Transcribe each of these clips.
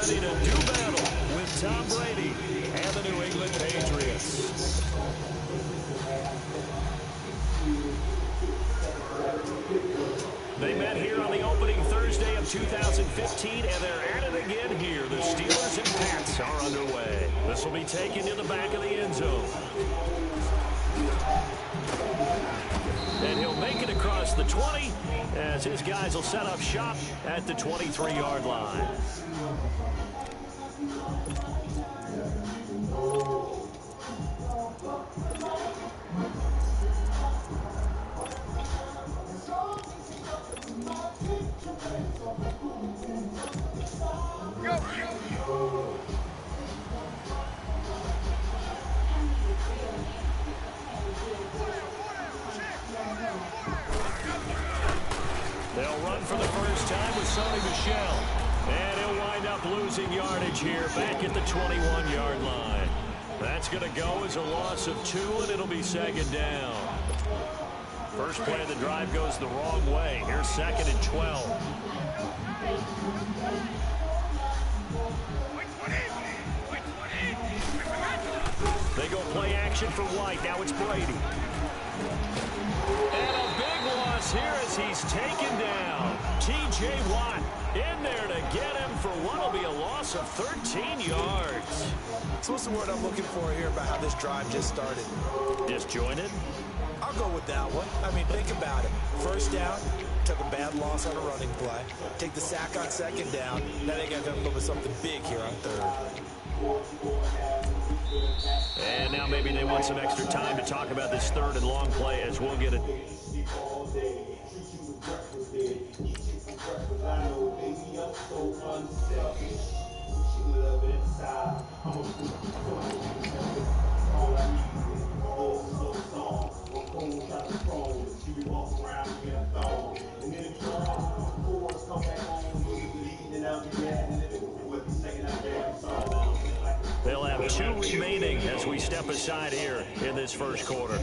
ready to do battle with Tom Brady and the New England Patriots. They met here on the opening Thursday of 2015, and they're at it again here. The Steelers and Pats are underway. This will be taken to the back of the end zone. And he'll make it across the 20 as his guys will set up shop at the 23-yard line. They'll run for the first time with Sonny Michel. And he'll wind up losing yardage here back at the 21-yard line. That's going to go as a loss of 2, and it'll be second down. First play of the drive goes the wrong way. Here's 2nd and 12. They go play action for White. Now it's Brady. And a big loss here as he's taken down. T.J. Watt in there to get him for what will be a loss of 13 yards. So what's the word I'm looking for here about how this drive just started? Disjointed? I'll go with that one. I mean, think about it. First down, took a bad loss on a running play. Take the sack on second down. Now they got to come up with something big here on third. And now maybe they want some extra time to talk about this third and long play as we'll get it. They'll have 2 remaining as we step aside here in this first quarter.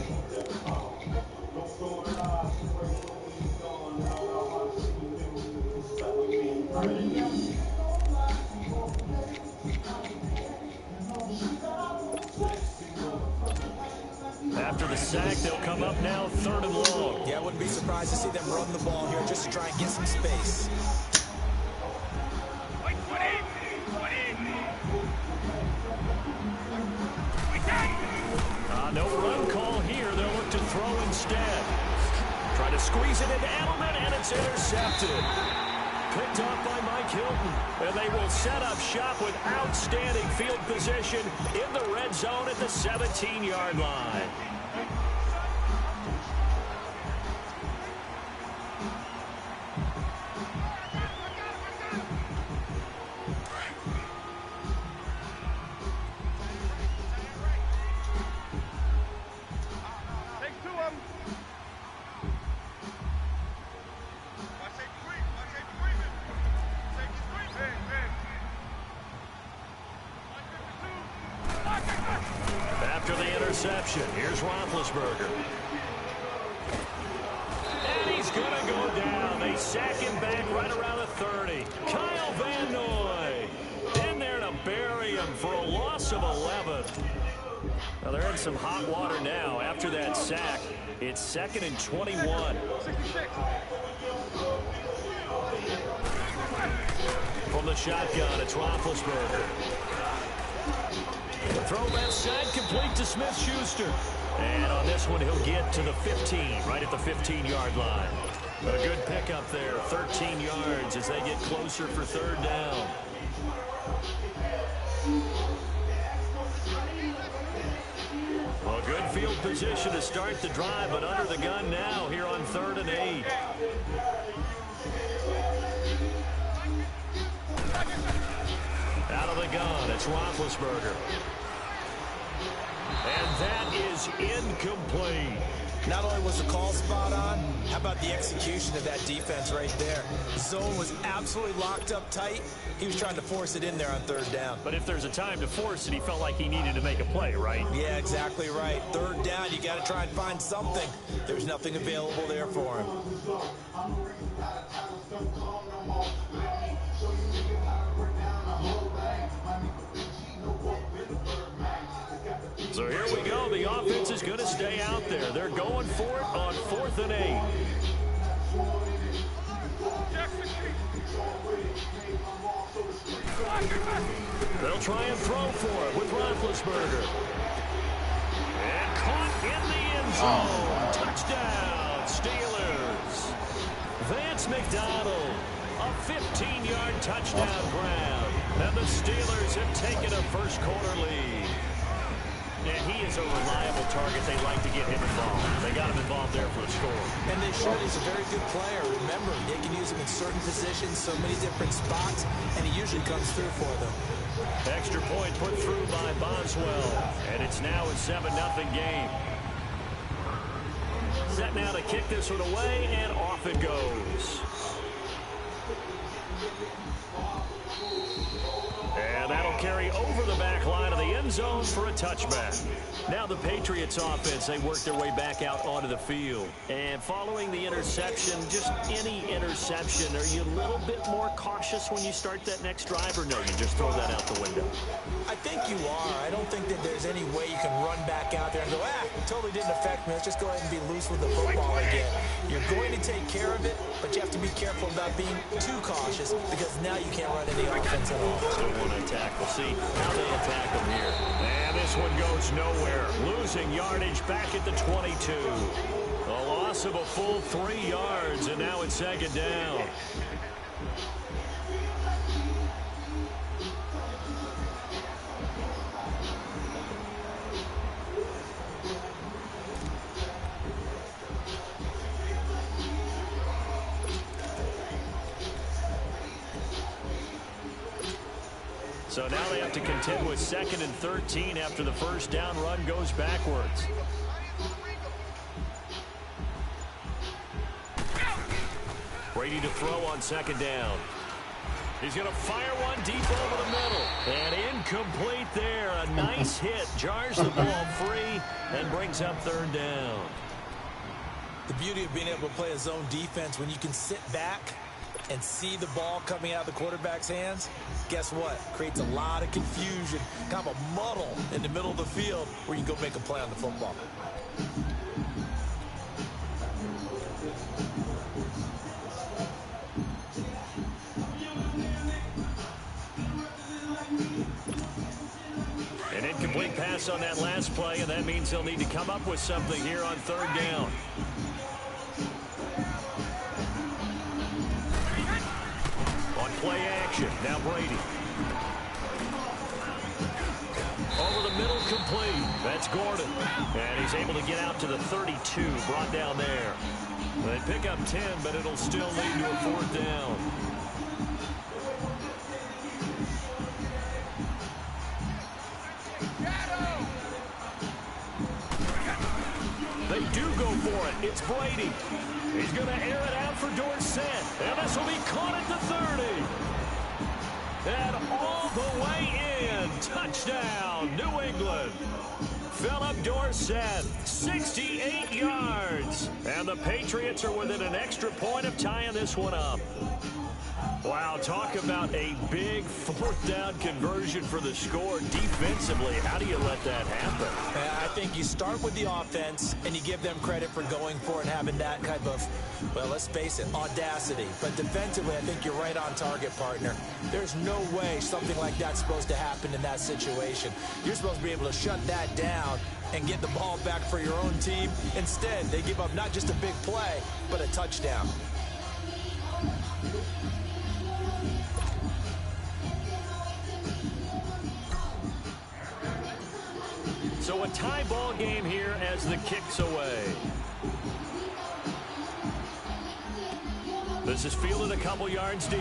After the sack, they'll come up now 3rd and long. Yeah, I wouldn't be surprised to see them run the ball here just to try and get some space. No run call here. They'll look to throw instead. Try to squeeze it into Edelman, and it's intercepted. Picked off by Mike Hilton. And they will set up shop with outstanding field position in the red zone at the 17-yard line. Here's Roethlisberger. And he's going to go down. They sack him back right around the 30. Kyle Van Noy in there to bury him for a loss of 11. Now they're in some hot water now after that sack. It's 2nd and 21. From the shotgun, it's Roethlisberger. Throw left side, complete to Smith-Schuster. And on this one, he'll get to the 15, right at the 15-yard line. A good pickup there, 13 yards as they get closer for 3rd down. Well, good field position to start the drive, but under the gun now here on 3rd and 8. Out of the gun, it's Roethlisberger. And that is incomplete. Not only was the call spot on, how about the execution of that defense right there? The zone was absolutely locked up tight. He was trying to force it in there on 3rd down. But if there's a time to force it, he felt like he needed to make a play, right? Yeah, exactly right. 3rd down, you got to try and find something. There's nothing available there for him. So here we go. The offense is going to stay out there. They're going for it on 4th and 8. They'll try and throw for it with Roethlisberger. And caught in the end zone. Touchdown, Steelers. Vance McDonald, a 15-yard touchdown grab. And the Steelers have taken a first-quarter lead. And he is a reliable target. They like to get him involved. They got him involved there for a score. And they should. He's a very good player. Remember, they can use him in certain positions, so many different spots, and he usually comes through for them. Extra point put through by Boswell. And it's now a 7-0 game. Set now to kick this one away, and off it goes. And that'll carry over the back line of the end zone for a touchback. Now the Patriots offense, they work their way back out onto the field. And following the interception, just any interception, are you a little bit more cautious when you start that next drive, or no, you just throw that out the window? I think you are. I don't think that there's any way you can run back out there and go, it totally didn't affect me. Let's just go ahead and be loose with the football again. You're going to take care of it, but you have to be careful about being too cautious because now you can't run any offense at all. Still want to attack. We'll see how they attack them here. And this one goes nowhere. Losing yardage back at the 22. A loss of a full 3 yards, and now it's 2nd down. So now they have to contend with 2nd and 13 after the first down run goes backwards. Brady to throw on 2nd down. He's going to fire one deep over the middle. And incomplete there. A nice hit. Jars the ball free and brings up 3rd down. The beauty of being able to play a zone defense when you can sit back and see the ball coming out of the quarterback's hands, guess what? Creates a lot of confusion, kind of a muddle in the middle of the field where you can go make a play on the football. An incomplete pass on that last play, and that means they'll need to come up with something here on 3rd down. Play action. Now Brady. Over the middle, complete. That's Gordon. And he's able to get out to the 32. Brought down there. They pick up 10, but it'll still lead to a 4th down. They do go for it. It's Brady. He's going to air it out for Dorsett. And this will be caught at the 30. And all the way in. Touchdown, New England. Philip Dorsett, 68 yards. And the Patriots are within an extra point of tying this one up. Wow, talk about a big 4th down conversion for the score defensively. How do you let that happen? I think you start with the offense and you give them credit for going for it and having that type of, well, let's face it, audacity. But defensively, I think you're right on target, partner. There's no way something like that's supposed to happen in that situation. You're supposed to be able to shut that down and get the ball back for your own team. Instead, they give up not just a big play, but a touchdown. So a tie ball game here as the kick's away. This is fielded a couple yards deep.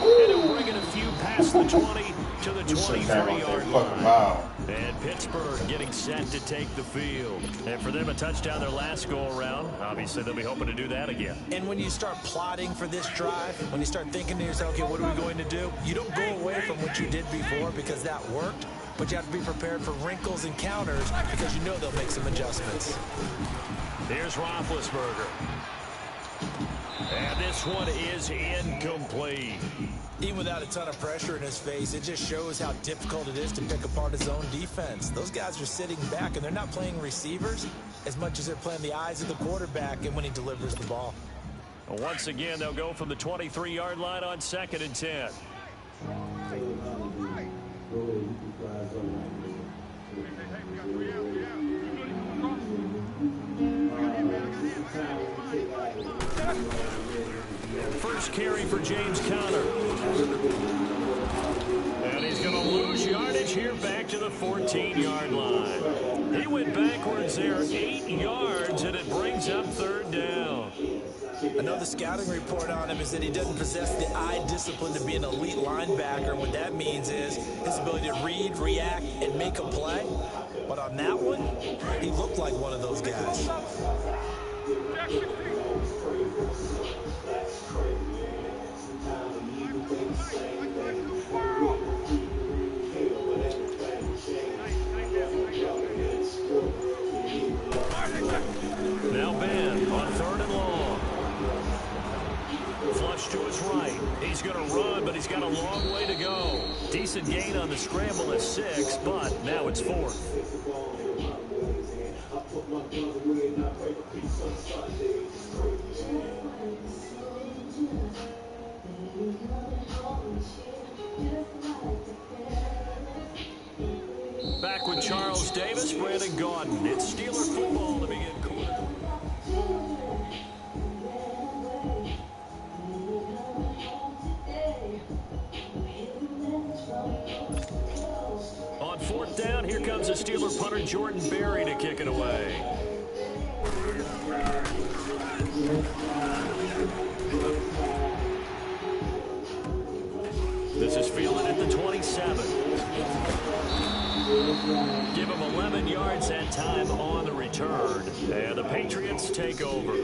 And it'll bring it a few past the 20 to the 23-yard line. Wow. And Pittsburgh getting set to take the field. And for them, a touchdown their last go-around. Obviously, they'll be hoping to do that again. And when you start plotting for this drive, when you start thinking to yourself, okay, what are we going to do? You don't go away from what you did before because that worked, but you have to be prepared for wrinkles and counters because you know they'll make some adjustments. Here's Roethlisberger. And this one is incomplete. Even without a ton of pressure in his face, it just shows how difficult it is to pick apart his own defense. Those guys are sitting back, and they're not playing receivers as much as they're playing the eyes of the quarterback and when he delivers the ball. Once again, they'll go from the 23-yard line on 2nd and 10. First carry for James Conner. And he's going to lose yardage here back to the 14-yard line. He went backwards there 8 yards, and it brings up 3rd down. I know the scouting report on him is that he doesn't possess the eye discipline to be an elite linebacker. What that means is his ability to read, react, and make a play. But on that one, he looked like one of those guys. Now Ben on 3rd and long. Flush to his right. He's going to run, but he's got a long way to go. Decent gain on the scramble at 6, but now it's 4th. Back with Charles Davis, Brandon Gaudin. It's Steeler football to begin quarter. On 4th down, here comes the Steeler punter Jordan Berry to kick it away. This is fielded at the 27. Give him 11 yards that time on the return. And the Patriots take over.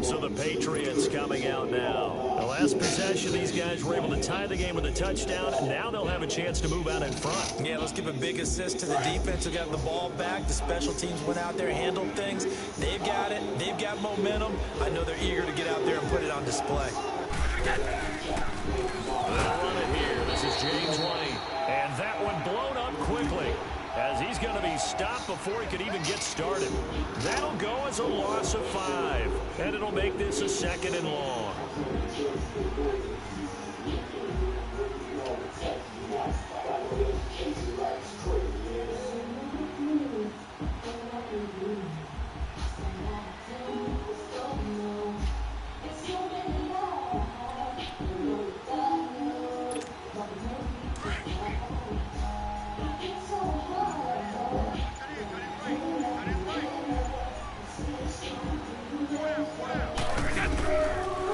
So the Patriots coming out now. The last possession, these guys were able to tie the game with a touchdown. Now they'll have a chance to move out in front. Yeah, let's give a big assist to the defense who got the ball back. The special teams went out there, handled things. They've got it. They've got momentum. I know they're eager to get out there and put it on display. They'll run it here. This is James White. And that one blown up quickly, as he's going to be stopped before he could even get started. That'll go as a loss of 5, and it'll make this a 2nd and long.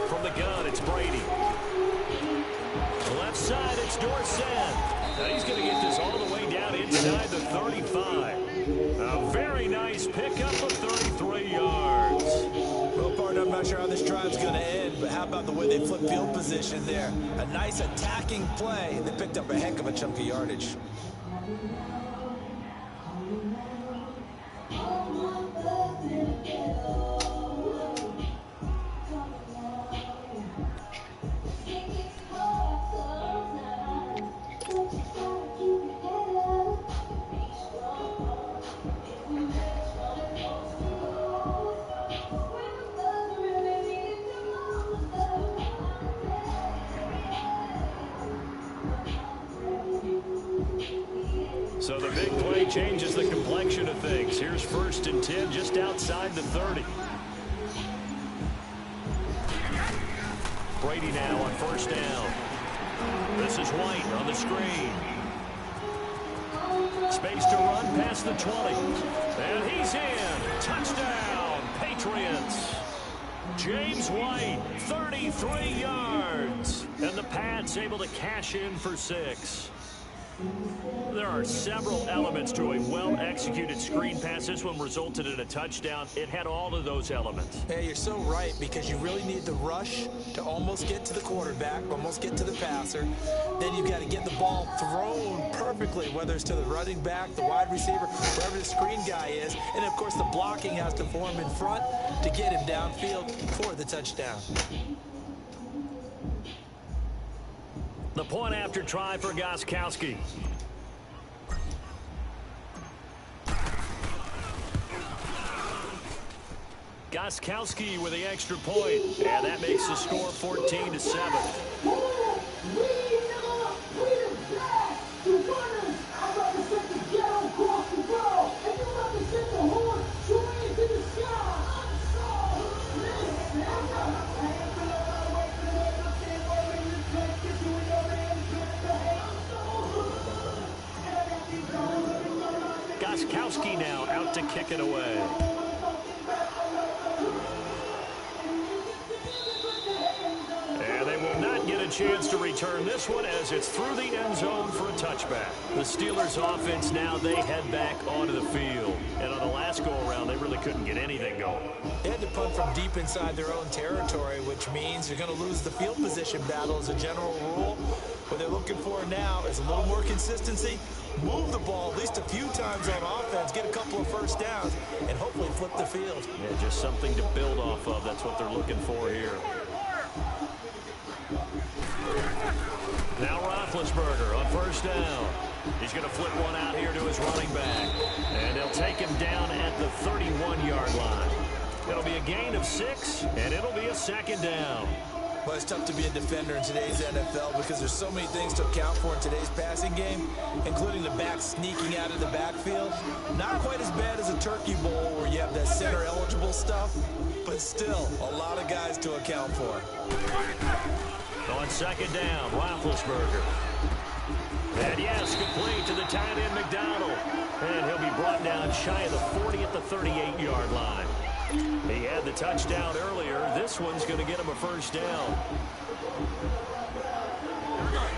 From the gun, it's Brady. Left side, it's Dorsett. Now he's going to get this all the way down inside the 35. A very nice pickup of 33 yards. Well, partner, I'm not sure how this drive's going to end, but how about the way they flip field position there? A nice attacking play. They picked up a heck of a chunk of yardage. So the big play changes the complexion of things. Here's 1st and 10 just outside the 30. Brady now on 1st down. This is White on the screen. Space to run past the 20. And he's in. Touchdown, Patriots. James White, 33 yards. And the Pats able to cash in for 6. There are several elements to a well-executed screen pass. This one resulted in a touchdown. It had all of those elements. Yeah, you're so right, because you really need the rush to almost get to the quarterback, almost get to the passer. Then you've got to get the ball thrown perfectly, whether it's to the running back, the wide receiver, wherever the screen guy is. And, of course, the blocking has to form in front to get him downfield for the touchdown. The point after try for Gostkowski. Gostkowski with the extra point, and that makes the score 14-7. Gostkowski now out to kick it away. And they will not get a chance to return this one as it's through the end zone for a touchback. The Steelers offense now, they head back onto the field. And on the last go-around, they really couldn't get anything going. They had to punt from deep inside their own territory, which means you're going to lose the field position battle as a general rule. What they're looking for now is a little more consistency, move the ball at least a few times on offense, get a couple of first downs, and hopefully flip the field. Yeah, just something to build off of. That's what they're looking for here. Now Roethlisberger on first down. He's going to flip one out here to his running back. And they'll take him down at the 31-yard line. It'll be a gain of 6, and it'll be a second down. Well, it's tough to be a defender in today's NFL because there's so many things to account for in today's passing game, including the back sneaking out of the backfield. Not quite as bad as a turkey bowl where you have that center-eligible stuff, but still a lot of guys to account for. On second down, Roethlisberger. And yes, complete to the tight end, McDonald. And he'll be brought down shy of the 40 at the 38-yard line. He had the touchdown earlier. This one's going to get him a first down.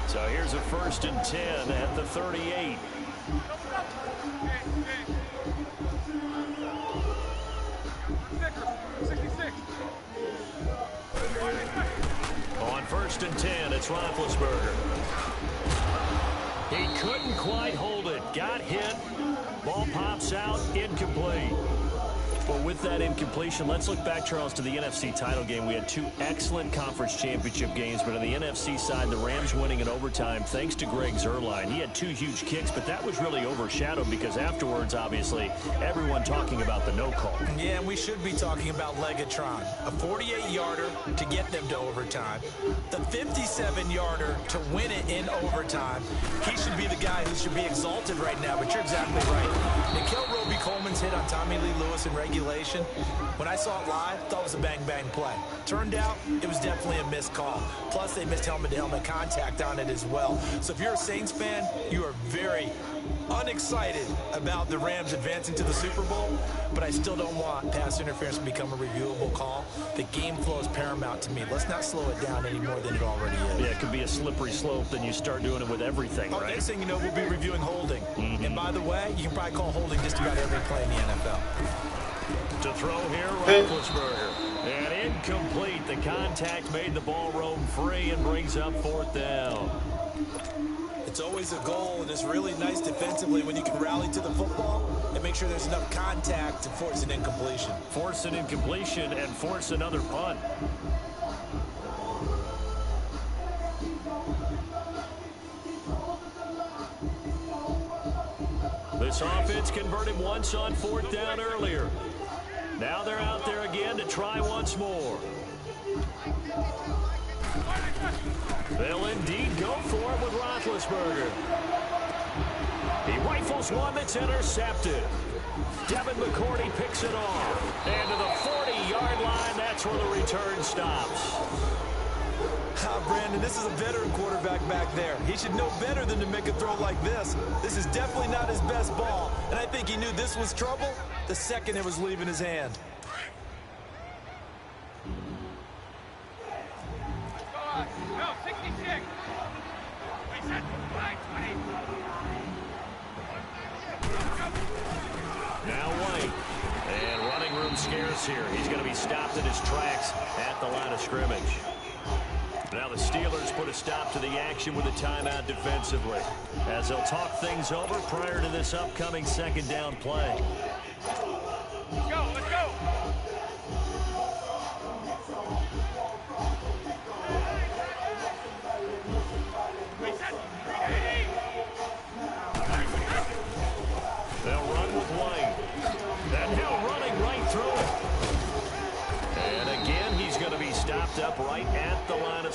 So here's a 1st and 10 at the 38. On 1st and 10, it's Roethlisberger. He couldn't quite hold it. Got hit. Ball pops out. Incomplete. Well, with that incompletion, let's look back, Charles, to the NFC title game. We had 2 excellent conference championship games, but on the NFC side, the Rams winning in overtime thanks to Greg Zuerlein. He had 2 huge kicks, but that was really overshadowed because afterwards, obviously, everyone talking about the no call. Yeah, and we should be talking about Legatron. A 48-yarder to get them to overtime. The 57-yarder to win it in overtime. He should be the guy who should be exalted right now, but you're exactly right. Nikhil Roby-Coleman's hit on Tommy Lee Lewis in regulation. When I saw it live, I thought it was a bang-bang play. Turned out, it was definitely a missed call. Plus, they missed helmet-to-helmet contact on it as well. So if you're a Saints fan, you are very unexcited about the Rams advancing to the Super Bowl, but I still don't want pass interference to become a reviewable call. The game flow is paramount to me. Let's not slow it down any more than it already is. Yeah, it could be a slippery slope, then you start doing it with everything, right? Next thing you know, we'll be reviewing holding. And by the way, you can probably call holding just about every play in the NFL. To throw here, Roethlisberger. And incomplete. The contact made the ball roam free and brings up 4th down. It's always a goal, and it's really nice defensively when you can rally to the football and make sure there's enough contact to force an incompletion. Force an incompletion and force another punt. This offense converted once on 4th down earlier. Now they're out there again to try once more. They'll indeed go for it with Roethlisberger. He rifles one that's intercepted. Devin McCourty picks it off. And to the 40-yard line, that's where the return stops. Brandon, this is a veteran quarterback back there. He should know better than to make a throw like this. This is definitely not his best ball, and I think he knew this was trouble the second it was leaving his hand. No, 66. Now White. And running room scarce here. He's going to be stopped in his tracks at the line of scrimmage. Now the Steelers put a stop to the action with a timeout defensively, as they'll talk things over prior to this upcoming 2nd down play. Let's go, let's go.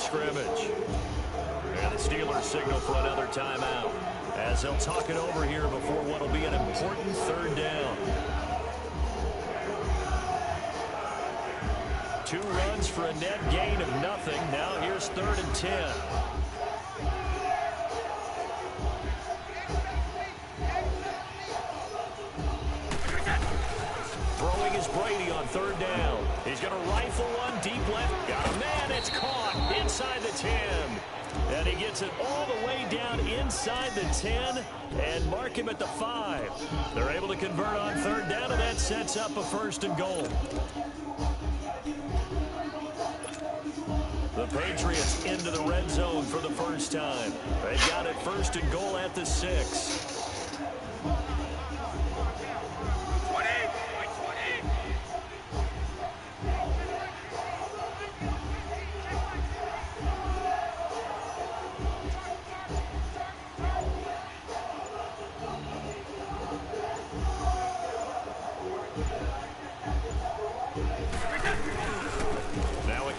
scrimmage. And the Steelers signal for another timeout as they'll talk it over here before what will be an important third down. 2 runs for a net gain of nothing. Now here's 3rd and 10. Throwing is Brady on 3rd down. He's going to rifle one deep left. Got a man. It's caught inside the 10. And he gets it all the way down inside the 10 and mark him at the 5. They're able to convert on 3rd down, and that sets up a 1st and goal. The Patriots into the red zone for the first time. They've got it 1st and goal at the 6.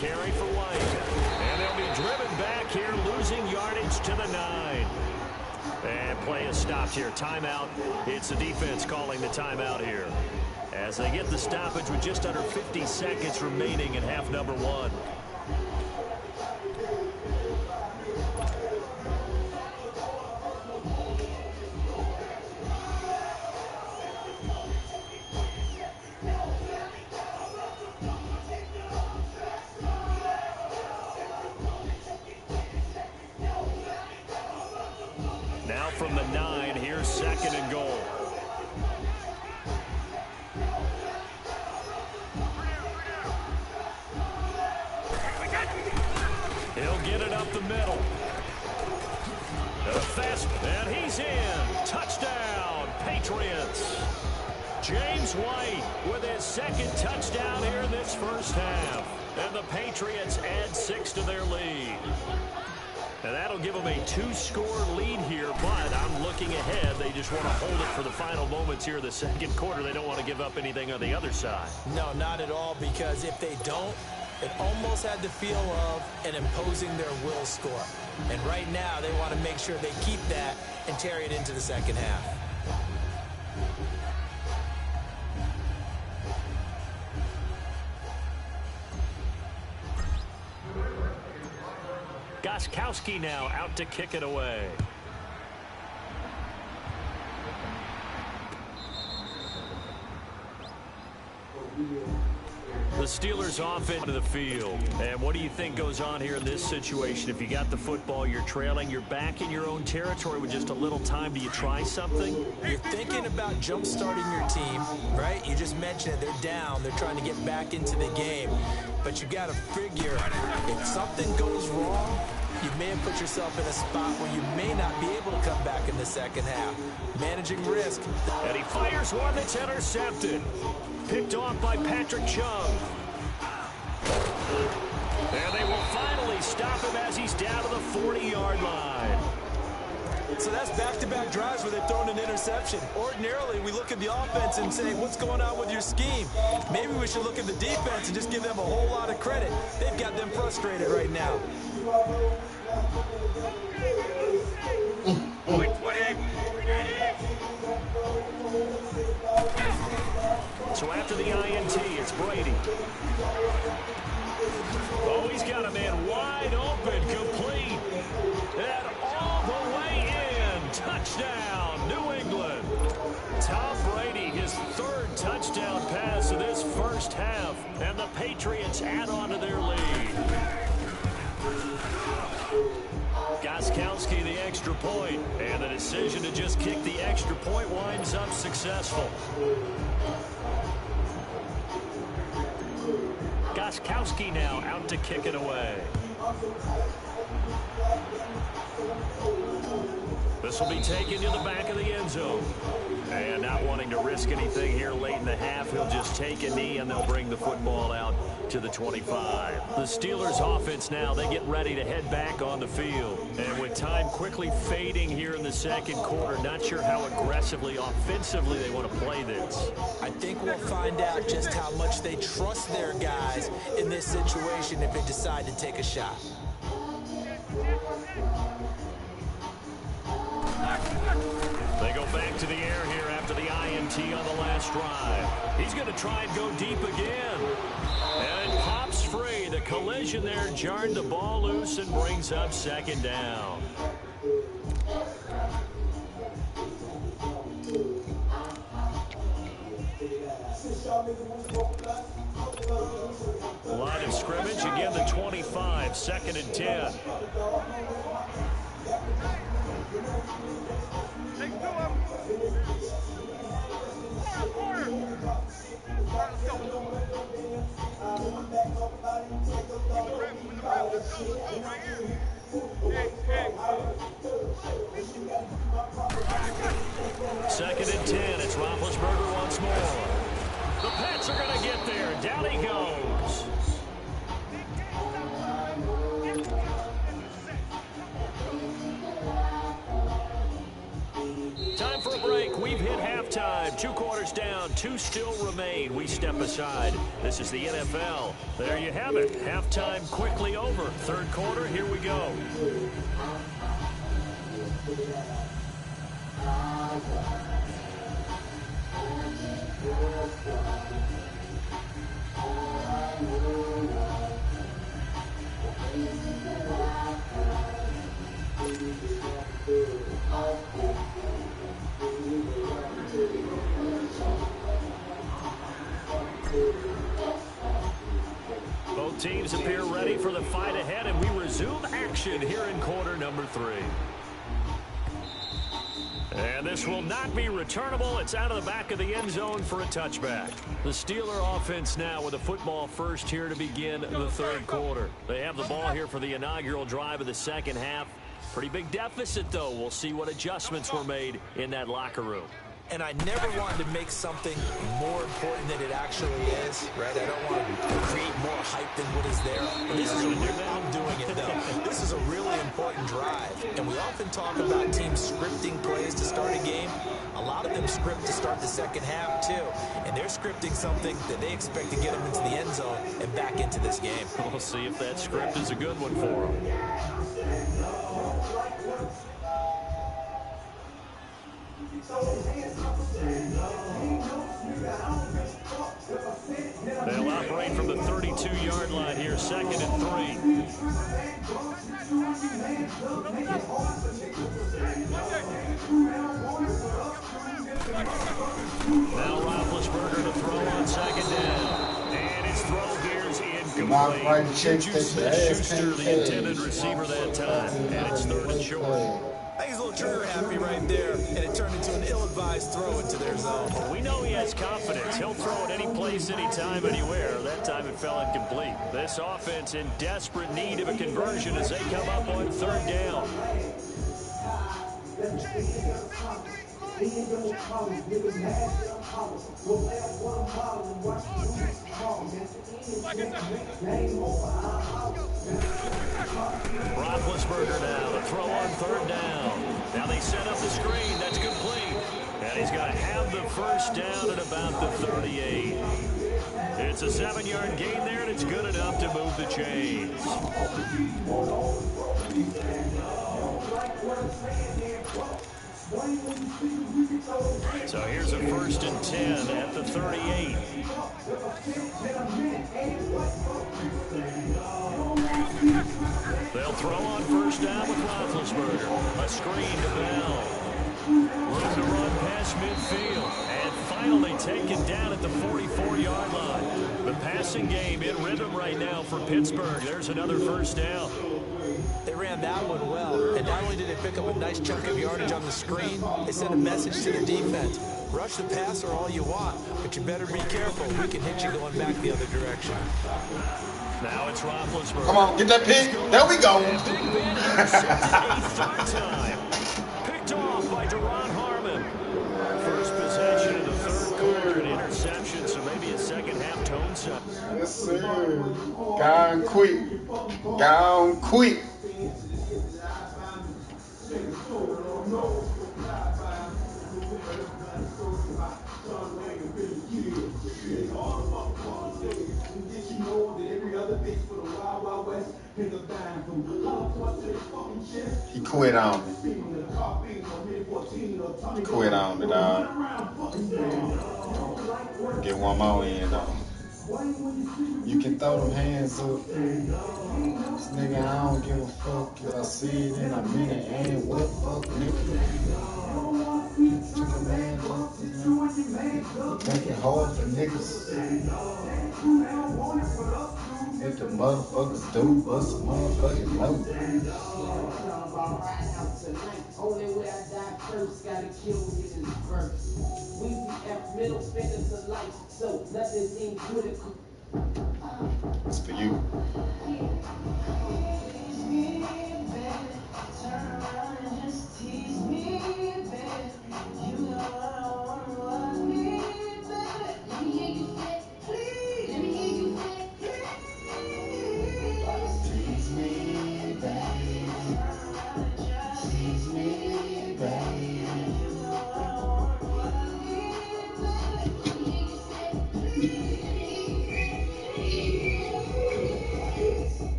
Carry for White. And they'll be driven back here, losing yardage to the 9. And play is stopped here. Timeout. It's the defense calling the timeout here, as they get the stoppage with just under 50 seconds remaining in half number 1. Now from the 9, here's 2nd and goal. He'll get it up the middle. Fast, and he's in. Touchdown, Patriots. James White with his 2nd touchdown here in this first half. And the Patriots add 6 to their lead. And that'll give them a 2-score lead here, but I'm looking ahead. They just want to hold it for the final moments here in the 2nd quarter. They don't want to give up anything on the other side. No, not at all, because if they don't, it almost had the feel of an imposing their will score. And right now, they want to make sure they keep that and carry it into the 2nd half. Gostkowski now out to kick it away. The Steelers off into the field. And what do you think goes on here in this situation? If you got the football, you're trailing, you're back in your own territory with just a little time. Do you try something? You're thinking about jump-starting your team, right? You just mentioned it. They're down. They're trying to get back into the game. But you got to figure, if something goes wrong, you may have put yourself in a spot where you may not be able to come back in the 2nd half. Managing risk. And he fires one that's intercepted. Picked off by Patrick Chung. And they will finally stop him as he's down to the 40-yard line. So that's back-to-back drives where they've thrown an interception. Ordinarily, we look at the offense and say, what's going on with your scheme? Maybe we should look at the defense and just give them a whole lot of credit. They've got them frustrated right now. So after the INT, it's Brady. Oh, he's got a man wide open, complete. And all the way in. Touchdown, New England. Tom Brady, his 3rd touchdown pass of this first half. And the Patriots add on to their lead. Gostkowski the extra point, and the decision to just kick the extra point winds up successful. Gostkowski now out to kick it away. This will be taken to the back of the end zone. And not wanting to risk anything here late in the half, he'll just take a knee and they'll bring the football out to the 25. The Steelers offense now, they get ready to head back on the field. And with time quickly fading here in the 2nd quarter, not sure how aggressively, offensively they want to play this. I think we'll find out just how much they trust their guys in this situation if they decide to take a shot. back to the air here after the INT on the last drive. He's going to try and go deep again. And it pops free. The collision there jarred the ball loose and brings up second down. Line of scrimmage, again the 25, second and 10. Take two of them. Corner. Let's go. In the rep. Let's go right here. Second and 10, it's Roethlisberger once more. The Pats are going to get there. Down he goes. Time for a break. We've hit halftime. 2 quarters down. 2 still remain. We step aside. This is the NFL. There you have it. Halftime quickly over. Third quarter, here we go. Both teams appear ready for the fight ahead, and we resume action here in quarter number 3. And this will not be returnable. It's out of the back of the end zone for a touchback. The Steeler offense now with a football first here to begin the third quarter. They have the ball here for the inaugural drive of the second half. Pretty big deficit, though. We'll see what adjustments were made in that locker room. And I never wanted to make something more important than it actually is, right? I don't want to create more hype than what is there. But this is I'm doing it, though. This is a really important drive. And we often talk about teams scripting plays to start a game. A lot of them script to start the second half, too. And they're scripting something that they expect to get them into the end zone and back into this game. We'll see if that script is a good one for them. They'll operate from the 32-yard line here, second and 3. Now Roethlisberger to throw on second down. And his throw here is incomplete. Juju Smith-Schuster, the intended receiver that time. And it's third and short. I think he's a little trigger happy right there, and it turned into an ill-advised throw into their zone. We know he has confidence. He'll throw it any place, anytime, anywhere. That time it fell incomplete. This offense in desperate need of a conversion as they come up on third down. Roethlisberger now to throw on third down. Now they set up the screen. That's complete. And he's going to have the first down at about the 38. It's a 7-yard gain there, and it's good enough to move the chains. So here's a first and 10 at the 38. They'll throw on first down with Roethlisberger. A screen to Bell. Room to run past midfield. And finally taken down at the 44-yard line. The passing game in rhythm right now for Pittsburgh. There's another first down. They ran that one well, and not only did they pick up a nice chunk of yardage on the screen, they sent a message to the defense. Rush the passer all you want, but you better be careful. We can hit you going back the other direction. Now it's Roethlisberger. Come on, get that pick. There we go. And Big Ben intercepted 8th time. Picked off by Deron Harmon. First possession of the third quarter, an interception, so maybe a second half tone set. Yes, sir. Gone quick. Gone quick. He quit on me. Quit on it, dog. Get one more in, though. You can throw them hands up. This nigga, I don't give a fuck if I see it in a minute. Ain't what fuck, nigga. Took a man up, make it hard for niggas. If the motherfuckers do, what's the motherfucking low? Only way I die first, gotta kill me in this verse. We be at middle fingers of life, so nothing seems critical. It's for you.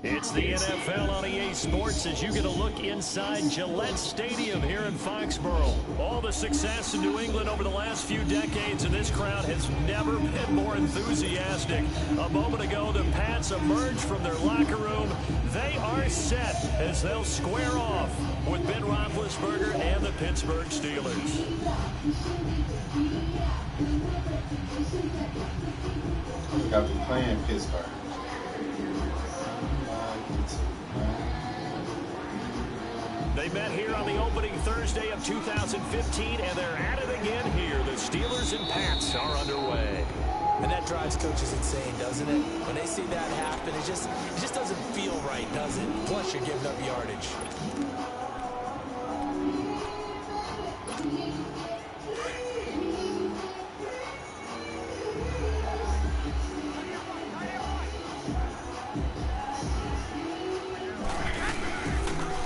It's the NFL on EA Sports as you get a look inside Gillette Stadium here in Foxborough. All the success in New England over the last few decades, and this crowd has never been more enthusiastic. A moment ago, the Pats emerged from their locker room. They are set as they'll square off with Ben Roethlisberger and the Pittsburgh Steelers. We got to be playing Pittsburgh. They met here on the opening Thursday of 2015, and they're at it again here. The Steelers and Pats are underway. And that drives coaches insane, doesn't it? When they see that happen, it just doesn't feel right, does it? Plus, you're giving up yardage.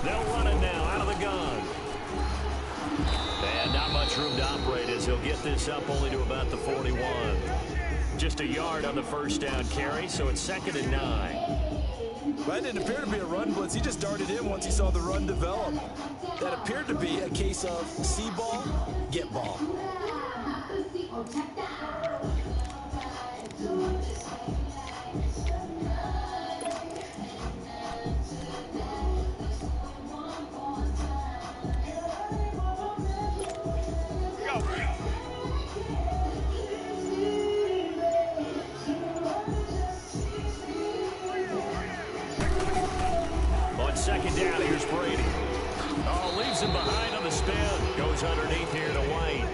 They'll run it now out of the gun. And not much room to operate as he'll get this up only to about the 41. Just a yard on the first down carry, so it's 2nd and 9. That didn't appear to be a run blitz. He just darted in once he saw the run develop. That appeared to be a case of see ball, get ball. On 2nd down, here's Brady. Oh, leaves him behind on the spin. Goes underneath here to White.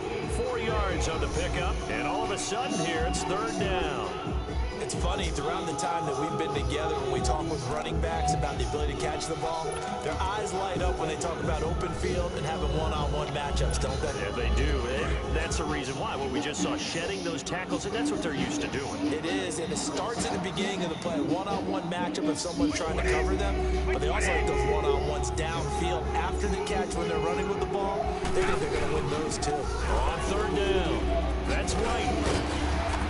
4 yards on the pickup, and all of a sudden here, it's 3rd down. It's funny, throughout the time that we've been together, when we talk with running backs about the ability to catch the ball, their eyes light up when they talk about open field and having one-on-one matchups, don't they? Yeah, they do. And that's the reason why. When we just saw shedding those tackles, and that's what they're used to doing. It is, and it starts at the beginning of the play. One-on-one matchup if someone's trying to cover them, but they also like those one-on-ones downfield after the catch when they're running with the ball. They think they're going to win those, too. On 3rd down, that's White.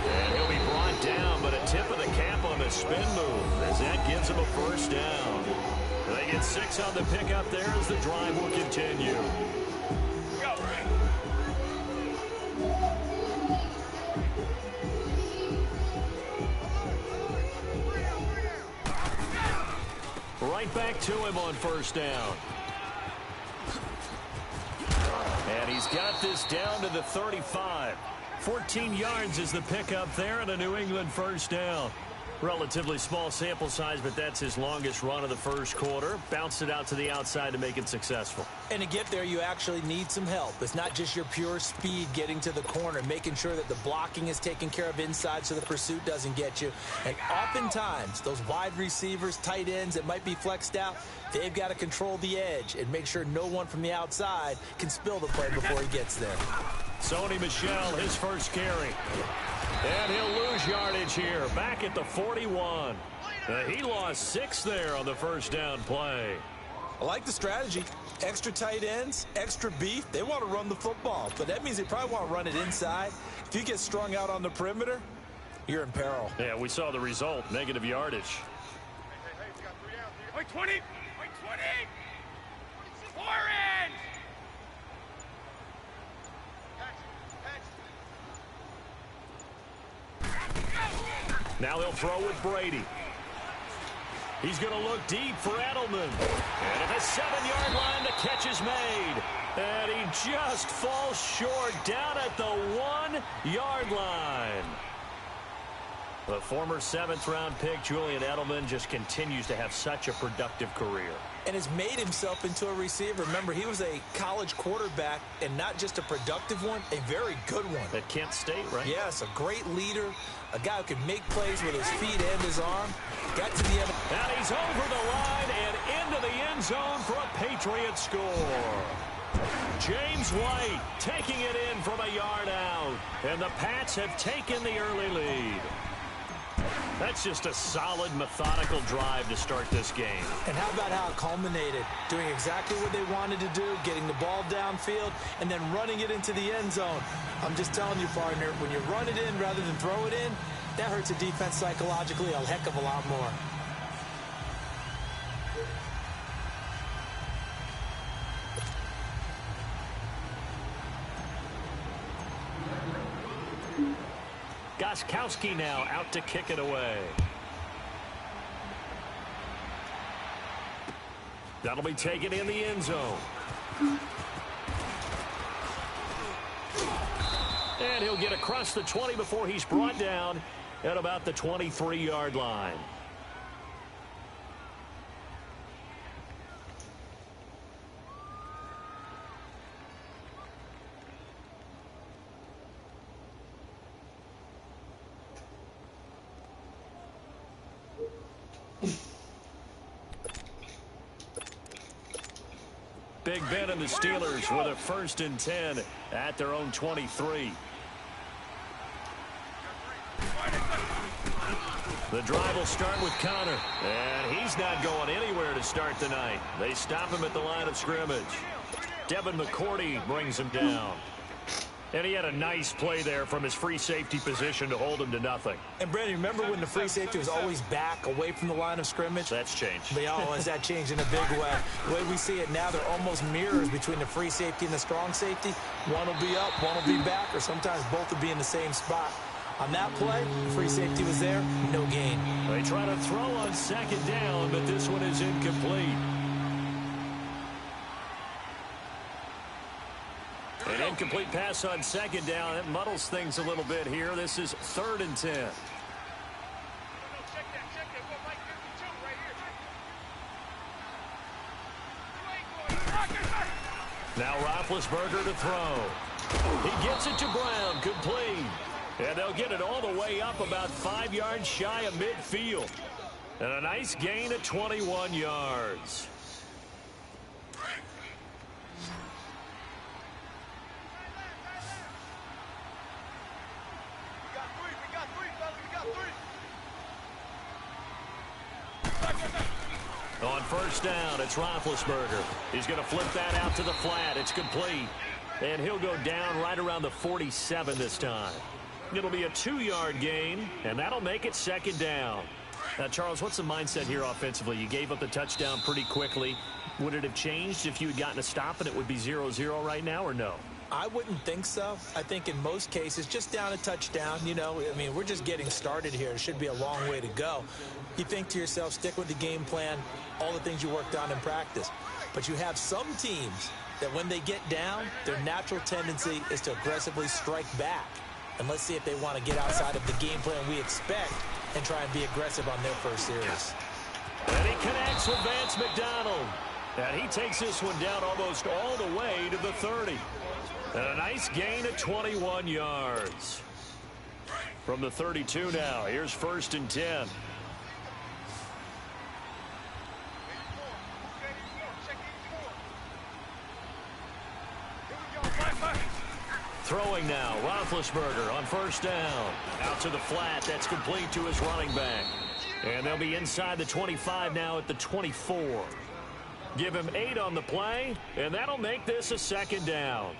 And he'll be brought down, but a tip of the cap on the spin move as that gives him a 1st down. They get 6 on the pickup there as the drive will continue. Right back to him on 1st down. And he's got this down to the 35. 14 yards is the pickup there and a New England 1st down. Relatively small sample size, but that's his longest run of the first quarter. Bounced it out to the outside to make it successful. And to get there, you actually need some help. It's not just your pure speed getting to the corner, making sure that the blocking is taken care of inside so the pursuit doesn't get you. And oftentimes, those wide receivers, tight ends that might be flexed out, they've got to control the edge and make sure no one from the outside can spill the play before he gets there. Sony Michel, his first carry. And he'll lose yardage here, back at the 41. He lost 6 there on the 1st down play. I like the strategy. Extra tight ends, extra beef. They want to run the football, but that means they probably want to run it inside. If you get strung out on the perimeter, you're in peril. Yeah, we saw the result, negative yardage. Hey, we got 3 down. Wait, 20. Wait, 20. Orange. Now they'll throw with Brady. He's going to look deep for Edelman. And at the 7-yard line, the catch is made. And he just falls short down at the 1-yard line. The former 7th-round pick, Julian Edelman, just continues to have such a productive career. And has made himself into a receiver. Remember, he was a college quarterback, and not just a productive one, a very good one. At Kent State, right? Yes, a great leader, a guy who can make plays with his feet and his arm. Got to the end. And he's over the line and into the end zone for a Patriot score. James White taking it in from a yard out. And the Pats have taken the early lead. That's just a solid, methodical drive to start this game. And how about how it culminated? Doing exactly what they wanted to do, getting the ball downfield, and then running it into the end zone. I'm just telling you, partner, when you run it in rather than throw it in, that hurts a defense psychologically a heck of a lot more. Gostkowski now out to kick it away. That'll be taken in the end zone. And he'll get across the 20 before he's brought down at about the 23-yard line. Big Ben and the Steelers with a 1st and 10 at their own 23. The drive will start with Connor, and he's not going anywhere to start the night. They stop him at the line of scrimmage. Devin McCourty brings him down. And he had a nice play there from his free safety position to hold him to nothing. And, Brandon, remember when the free safety was always back away from the line of scrimmage? That's changed. But, oh, has that changed in a big way? The way we see it now, they're almost mirrors between the free safety and the strong safety. One will be up, one will be back, or sometimes both will be in the same spot. On that play, the free safety was there, no gain. They try to throw on 2nd down, but this one is incomplete. An incomplete pass on 2nd down. It muddles things a little bit here. This is 3rd and 10. Now Roethlisberger to throw. He gets it to Brown, complete. And they'll get it all the way up about 5 yards shy of midfield. And a nice gain of 21 yards. On 1st down, it's Roethlisberger. He's going to flip that out to the flat. It's complete. And he'll go down right around the 47 this time. It'll be a 2-yard gain, and that'll make it 2nd down. Now, Charles, what's the mindset here offensively? You gave up the touchdown pretty quickly. Would it have changed if you had gotten a stop and it would be 0-0 right now, or no? I wouldn't think so. I think in most cases, just down a touchdown, you know, I mean, we're just getting started here. It should be a long way to go. You think to yourself, stick with the game plan, all the things you worked on in practice. But you have some teams that when they get down, their natural tendency is to aggressively strike back. And let's see if they want to get outside of the game plan we expect and try and be aggressive on their first series. And he connects with Vance McDonald. And he takes this one down almost all the way to the 30. And a nice gain of 21 yards. From the 32 now, here's 1st and 10. Throwing now, Roethlisberger on 1st down. Out to the flat, that's complete to his running back. And they'll be inside the 25 now at the 24. Give him 8 on the play, and that'll make this a 2nd down.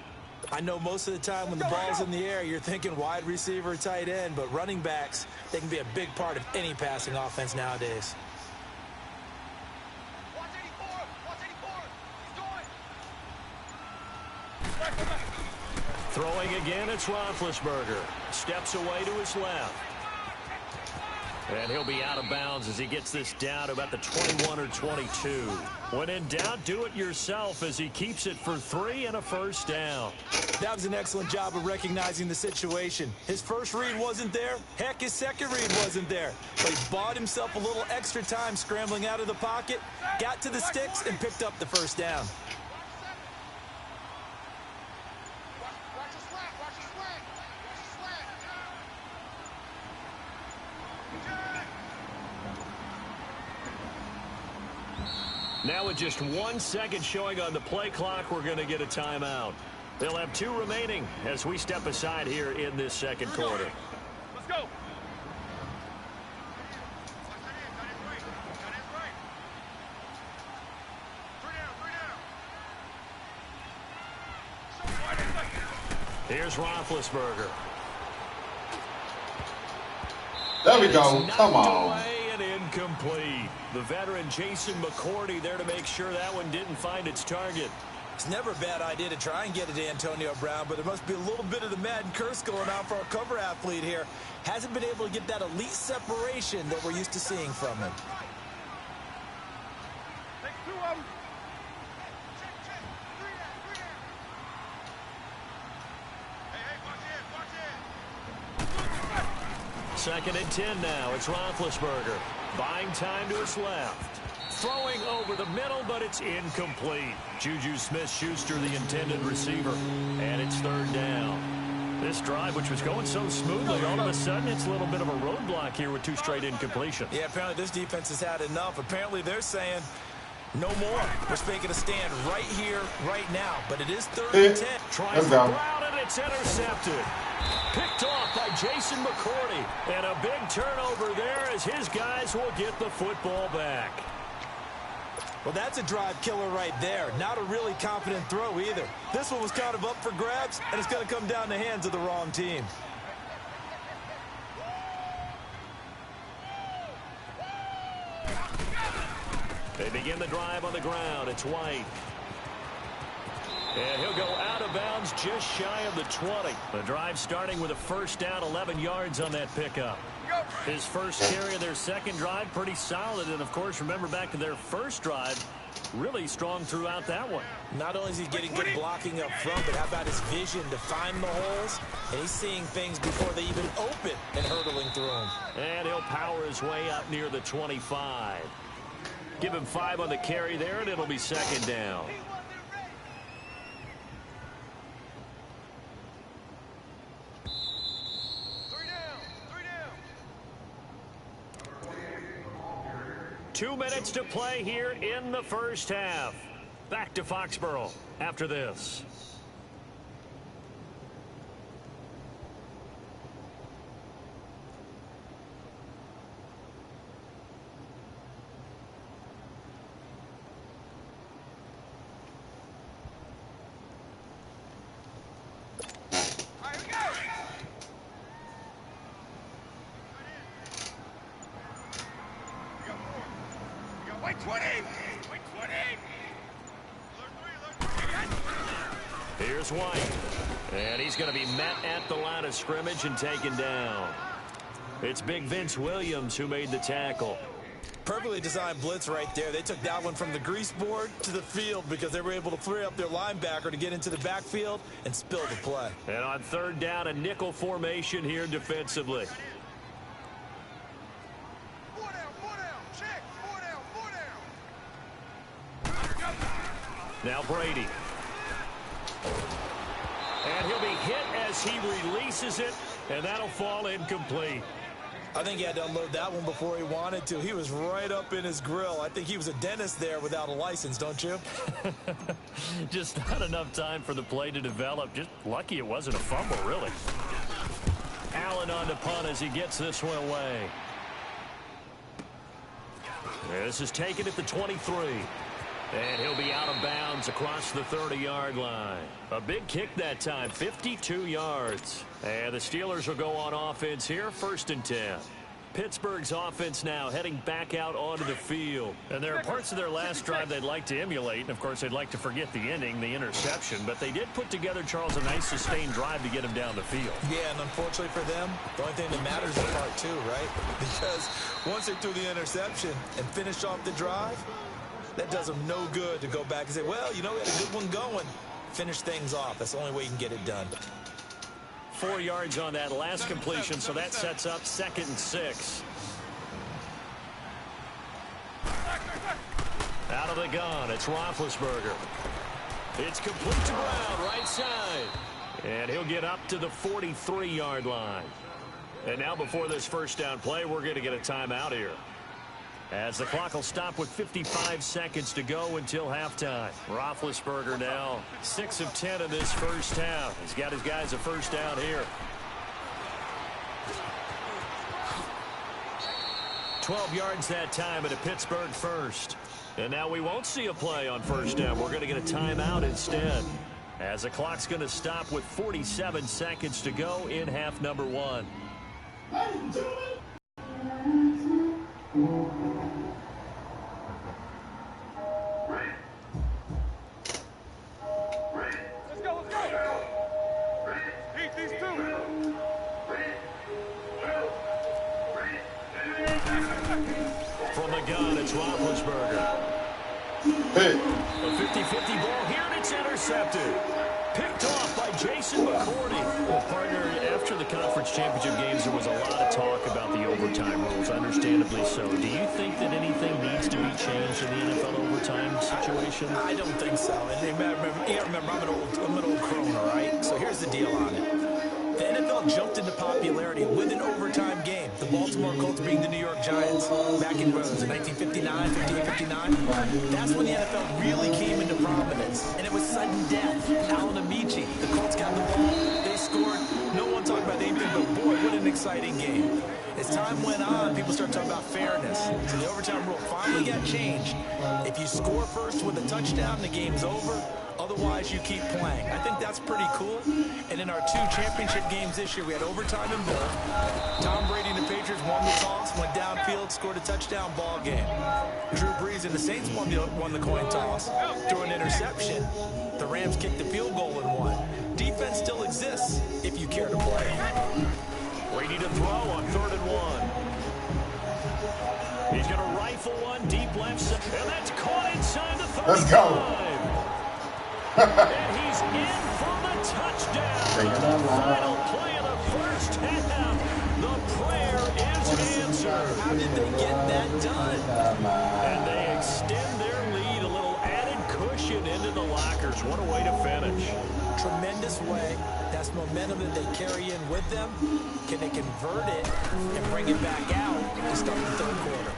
I know most of the time when the ball's in the air, you're thinking wide receiver, tight end, but running backs, they can be a big part of any passing offense nowadays. Throwing again, it's Roethlisberger. Steps away to his left. And he'll be out of bounds as he gets this down to about the 21 or 22. When in doubt, do it yourself as he keeps it for 3 and a first down. That was an excellent job of recognizing the situation. His first read wasn't there. Heck, his second read wasn't there. But he bought himself a little extra time scrambling out of the pocket, got to the sticks, and picked up the first down. Watch the swag. Watch the swag. Now with just 1 second showing on the play clock, we're going to get a timeout. They'll have 2 remaining as we step aside here in this second quarter. Let's go. Here's Roethlisberger. There we go. Come on. Away and incomplete. The veteran Jason McCourty there to make sure that one didn't find its target. It's never a bad idea to try and get it to Antonio Brown, but there must be a little bit of the Madden curse going on for our cover athlete here. Hasn't been able to get that elite separation that we're used to seeing from him. Take 2 of them. Second and 10 now. It's Roethlisberger. Buying time to his left. Throwing over the middle, but it's incomplete. Juju Smith-Schuster, the intended receiver. And it's third down. This drive, which was going so smoothly, all of a sudden it's a little bit of a roadblock here with 2 straight incompletions. Yeah, apparently this defense has had enough. Apparently they're saying no more. We're making a stand right here, right now. But it is third and 10. Tries for Brown, and it's intercepted. Picked off by Jason McCourty. And a big turnover there as his guys will get the football back. Well, that's a drive killer right there. Not a really confident throw either. This one was kind of up for grabs, and it's going to come down the hands of the wrong team. They begin the drive on the ground. It's White. And he'll go out of bounds just shy of the 20. The drive starting with a first down, 11 yards on that pickup. His first carry of their second drive, pretty solid. And, of course, remember back to their first drive, really strong throughout that one. Not only is he getting good blocking up front, but how about his vision to find the holes? And he's seeing things before they even open and hurdling through them. And he'll power his way up near the 25. Give him 5 on the carry there, and it'll be second down. Two minutes to play here in the first half. Back to Foxborough after this. Here's White. And he's going to be met at the line of scrimmage and taken down. It's big Vince Williams who made the tackle. Perfectly designed blitz right there. They took that one from the grease board to the field because they were able to free up their linebacker to get into the backfield and spill the play. And on third down, a nickel formation here defensively. Now Brady. And he'll be hit as he releases it, and that'll fall incomplete. I think he had to unload that one before he wanted to. He was right up in his grill. I think he was a dentist there without a license, don't you? Just not enough time for the play to develop. Just lucky it wasn't a fumble, really. Allen on the punt as he gets this one away. This is taken at the 23. And he'll be out of bounds across the 30-yard line. A big kick that time, 52 yards. And the Steelers will go on offense here, 1st and 10. Pittsburgh's offense now heading back out onto the field. And there are parts of their last drive they'd like to emulate. And, of course, they'd like to forget the ending, the interception. But they did put together, Charles, a nice sustained drive to get him down the field. Yeah, and unfortunately for them, the only thing that matters is part two, right? Because once they threw the interception and finished off the drive, that does them no good to go back and say, well, you know, we had a good one going. Finish things off. That's the only way you can get it done. 4 yards on that last completion, so that sets up 2nd and 6. Out of the gun, it's Roethlisberger. It's complete to Brown, right side. And he'll get up to the 43-yard line. And now before this first down play, we're going to get a timeout here, as the clock will stop with 55 seconds to go until halftime. Roethlisberger now 6 of 10 in this first half. He's got his guys a first down here. 12 yards that time at a Pittsburgh first. And now we won't see a play on first down. We're going to get a timeout instead, as the clock's going to stop with 47 seconds to go in half number 1. From the gun, it's Roethlisberger. Hey. A 50-50 ball here, and it's intercepted. Picked off by Jason McCourty. Well, partner, after the conference championship games, there was a lot of talk about the overtime rules, understandably so. Do you think that anything needs to be changed in the NFL overtime situation? I don't think so. And remember, I'm an old crone, all right? So here's the deal on it. The NFL jumped into popularity with an overtime game. The Baltimore Colts beating the New York Giants back in, what was it, 1959, 58, 59? That's when the NFL really came into prominence. And it was sudden death. Alan Amici, the Colts got the ball. They scored. No one talked about anything, but boy, what an exciting game. As time went on, people started talking about fairness. So the overtime rule finally got changed. If you score first with a touchdown, the game's over. Otherwise, you keep playing. I think that's pretty cool. And in our 2 championship games this year, we had overtime in both. Tom Brady and the Patriots won the toss, went downfield, scored a touchdown, ball game. Drew Brees and the Saints won the coin toss, threw an interception. The Rams kicked the field goal and won. Defense still exists if you care to play. Brady to throw on 3rd and 1. He's going to rifle one deep left side, and that's caught inside the 35. Let's go. And he's in for the touchdown. Final play of the first half. The prayer is answered. How did they get that done? And they extend their lead, a little added cushion into the lockers. What a way to finish. Tremendous way. That's momentum that they carry in with them. Can they convert it and bring it back out to start the 3rd quarter?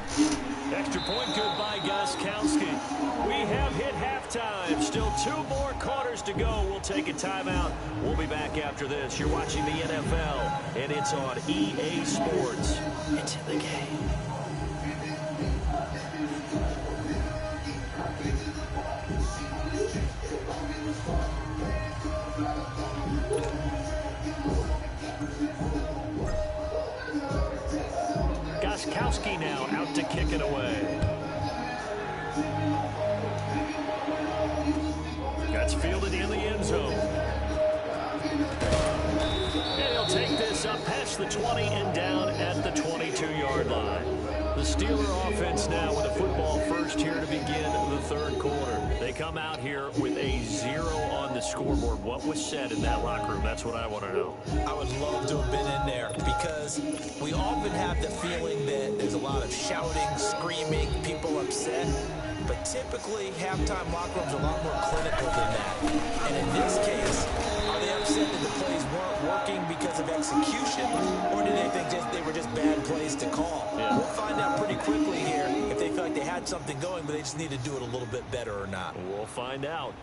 Extra point good by Gostkowski. We have hit halftime. Still 2 more quarters to go. We'll take a timeout. We'll be back after this. You're watching the NFL, and it's on EA Sports. It's in the game. Gostkowski now out to kick it away. That's fielded in the end zone. And he'll take this up past the 20 and down at the 22-yard line. The Steeler offense now with a football first here to begin the 3rd quarter. They come out here with a 0 on the scoreboard. What was said in that locker room? That's what I want to know. I would love to have been in there, because we often have the feeling that there's a lot of shouting, screaming, people upset. But typically, halftime locker rooms are a lot more clinical than that. And in this case, are they upset that the plays weren't working because of execution, or do they think they were just bad plays to call? Yeah. We'll find out pretty quickly here if they feel like they had something going, but they just need to do it a little bit better or not. We'll find out.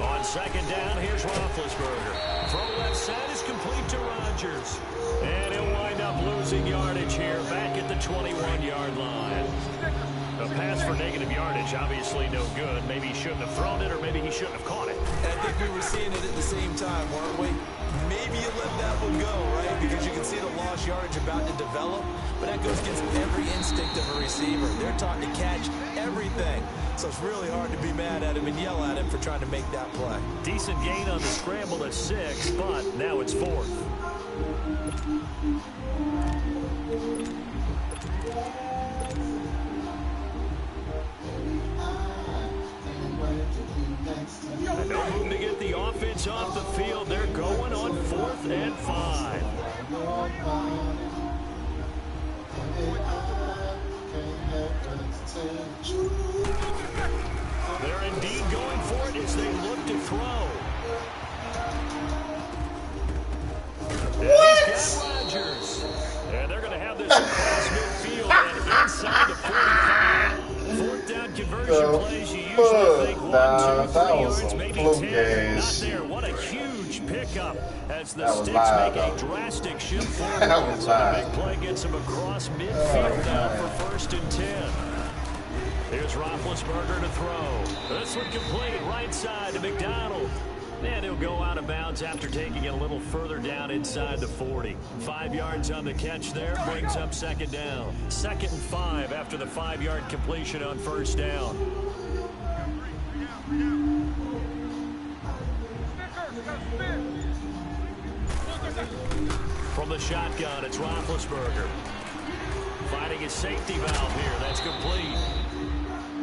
On 2nd down, here's Roethlisberger. Throw left side is complete to Rodgers. And he'll wind up up losing yardage here, back at the 21-yard line. A pass for negative yardage, obviously no good. Maybe he shouldn't have thrown it, or maybe he shouldn't have caught it. And I think we were seeing it at the same time, weren't we? Maybe you let that one go, right? Because you can see the lost yardage about to develop, but that goes against every instinct of a receiver. They're taught to catch everything. So it's really hard to be mad at him and yell at him for trying to make that play. Decent gain on the scramble at 6, but now it's 4th. And no room to get the offense off the field. They're going on 4th and 5. They're indeed going for it as they look to throw. What? He's got Rodgers. And they're going to have this across midfield and inside the 45. 4th down conversion plays. You usually think 1, 2, 3 yards, maybe 10. Not there. What a huge pickup as the Sticks make a drastic shift forward. The big play gets him across midfield now for 1st and 10. Here's Roethlisberger to throw. This one complete, right side to McDonald. And he'll go out of bounds after taking it a little further down inside the 40. 5 yards on the catch there, brings up 2nd down. 2nd and 5 after the 5-yard completion on 1st down. From the shotgun, it's Roethlisberger. Finding his safety valve here, that's complete.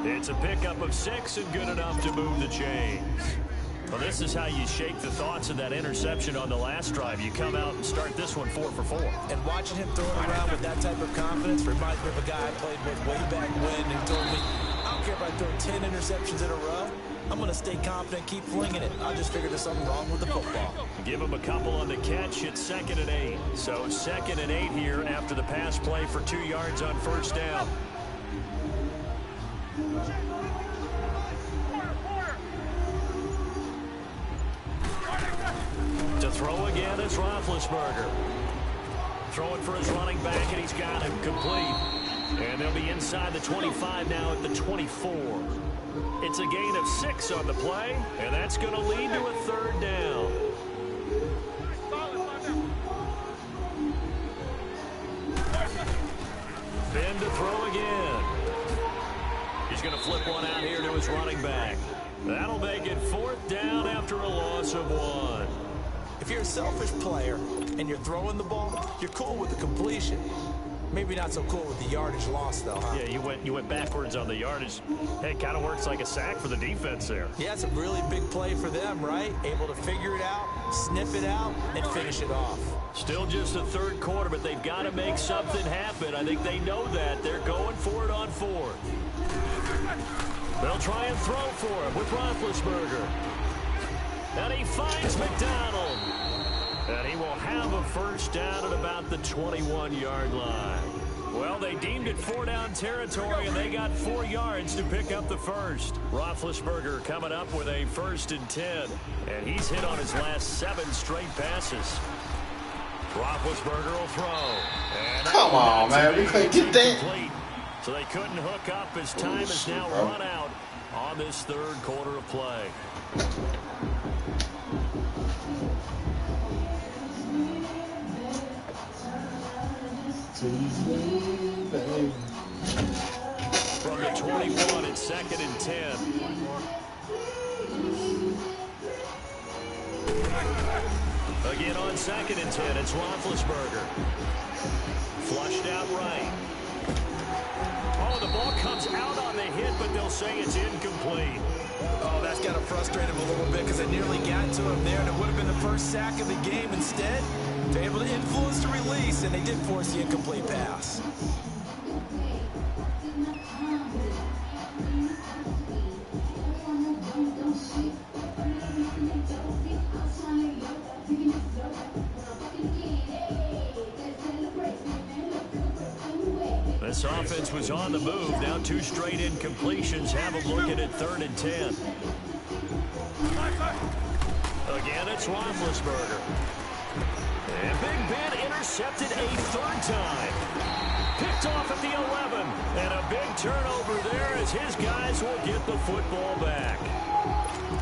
It's a pickup of 6 and good enough to move the chains. Well, this is how you shake the thoughts of that interception on the last drive. You come out and start this one 4 for 4. And watching him throw it around with that type of confidence reminds me of a guy I played with way back when who told me, I don't care if I throw 10 interceptions in a row. I'm going to stay confident, keep flinging it. I just figured there's something wrong with the football. Give him a couple on the catch. It's 2nd and 8. So 2nd and 8 here after the pass play for 2 yards on 1st down. To throw again is Roethlisberger. Throwing for his running back, and he's got him complete. And they'll be inside the 25 now at the 24. It's a gain of 6 on the play, and that's going to lead to a 3rd down. Ben to throw again. He's going to flip one out here to his running back. That'll make it 4th down after a loss of 1. If you're a selfish player and you're throwing the ball, you're cool with the completion. Maybe not so cool with the yardage loss, though, huh? Yeah, you went backwards on the yardage. Hey, it kind of works like a sack for the defense there. Yeah, it's a really big play for them, right? Able to figure it out, sniff it out, and finish it off. Still just the 3rd quarter, but they've got to make something happen. I think they know that. They're going for it on 4th. They'll try and throw for him with Roethlisberger. And he finds McDonald. And he will have a 1st down at about the 21-yard line. Well, they deemed it 4-down territory, and they got 4 yards to pick up the 1st. Roethlisberger coming up with a 1st and 10. And he's hit on his last 7 straight passes. Roethlisberger will throw. And come on, man. We couldn't get that. Complete. So they couldn't hook up as time is now run out on this 3rd quarter of play. From the 21, it's 2nd and 10. Again on 2nd and 10, it's Roethlisberger. Flushed out right. Oh, the ball comes out on the hit, but they'll say it's incomplete. Oh, that's got to frustrate him a little bit because they nearly got to him there, and it would have been the 1st sack of the game. Instead, they're able to influence the release, and they did force the incomplete pass. This offense was on the move. Now 2 straight incompletions have them looking at 3rd and 10. Again, it's Roethlisberger. And Big Ben intercepted a third time. Picked off at the 11. And a big turnover there as his guys will get the football back.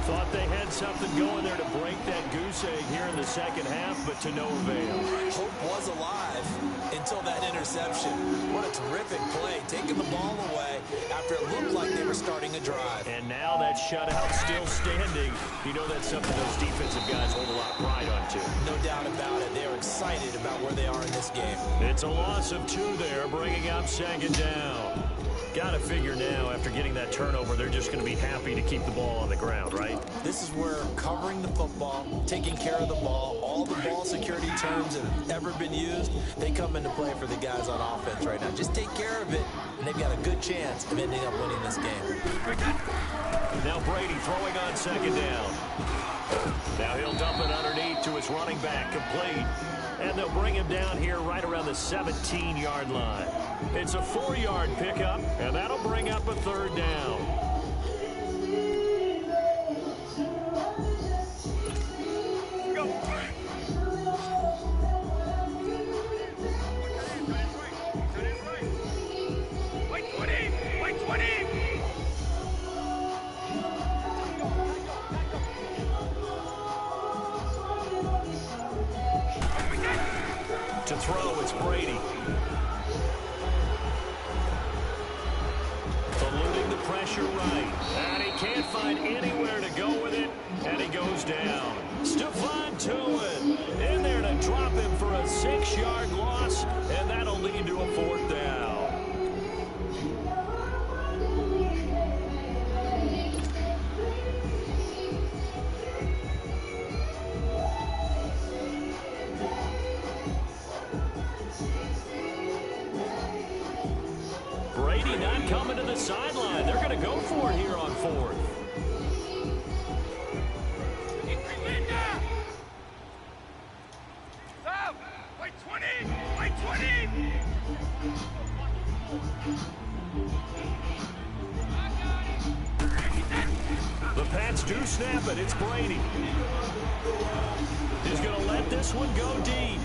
Thought they had something going there to break that goose egg here in the second half, but to no avail. Hope was alive until that interception. What a terrific play, taking the ball away after it looked like they were starting a drive. And now that shutout still standing. You know that's something those defensive guys hold a lot of pride on, too. No doubt about it. They are excited about where they are in this game. It's a loss of 2 there, bringing up second down. Got to figure now, after getting that turnover, they're just going to be happy to keep the ball on the ground, right? This is where covering the football, taking care of the ball, all the ball security terms that have ever been used, they come into play for the guys on offense right now. Just take care of it, and they've got a good chance of ending up winning this game. Now Brady throwing on second down. Now he'll dump it underneath to his running back, complete. And they'll bring him down here right around the 17-yard line. It's a 4-yard pickup, and that'll bring up a third down. To throw, it's Brady. Eluding the pressure right. And he can't find anywhere to go with it. And he goes down. Stephon Tuitt in there to drop him for a 6-yard loss. And that'll lead to a 4th down. Brady not coming to the sideline. They're going to go for it here on 4th. The Pats do snap it. It's Brady. He's going to let this one go deep.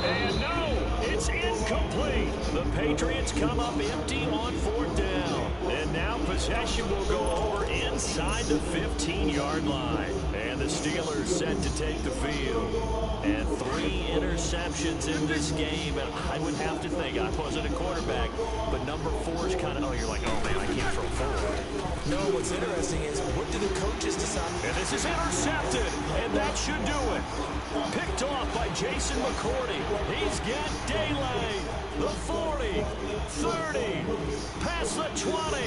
And no, it's incomplete. The Patriots come up empty on 4th down. And now possession will go over inside the 15-yard line. And the Steelers set to take the field. And 3 interceptions in this game. And I would have to think, I wasn't a quarterback, but number 4 is kind of, you're like, oh, man, I can't throw forward. No, what's interesting is, what do the coaches decide? And this is intercepted, and that should do it. Picked off by Jason McCourty. He's got daylight. The 40, 30, past the 20.